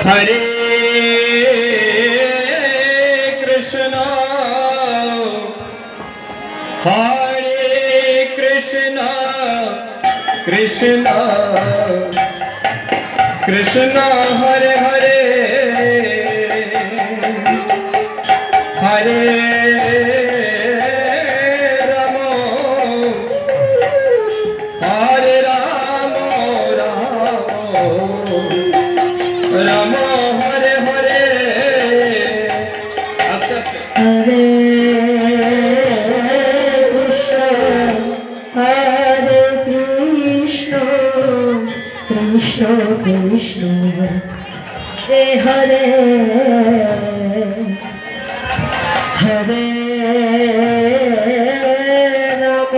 हरे कृष्णा हरे कृष्णा कृष्णा कृष्णा हरे हरे हरे राम राम हरे हरे हरे कृष्ण कृष्ण कृष्ण हरे हरे राम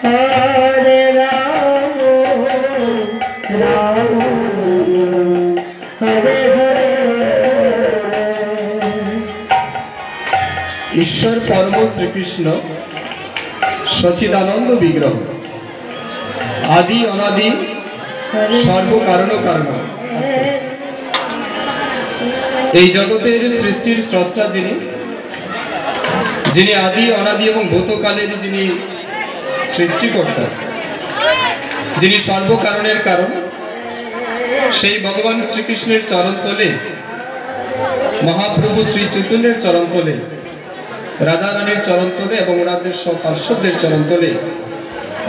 हरे राम राम हरे हरे। ईश्वर परम श्रीकृष्ण सच्चिदानंद विग्रह आदि अनादि सर्व कारण कारण এই জগতের সৃষ্টির স্রষ্টা যিনি যিনি আদি অনাদি এবং ভূতকালের যিনি সৃষ্টিকর্তা যিনি সর্বকারণের কারণ সেই ভগবান শ্রীকৃষ্ণের চরণতলে মহাপ্রভু শ্রী চৈতন্যের চরণতলে রাধারানীর চরণতলে এবং ওনাদের সব পার্শ্বদের চরণতলে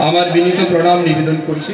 আমার বিনীত প্রণাম নিবেদন করছি।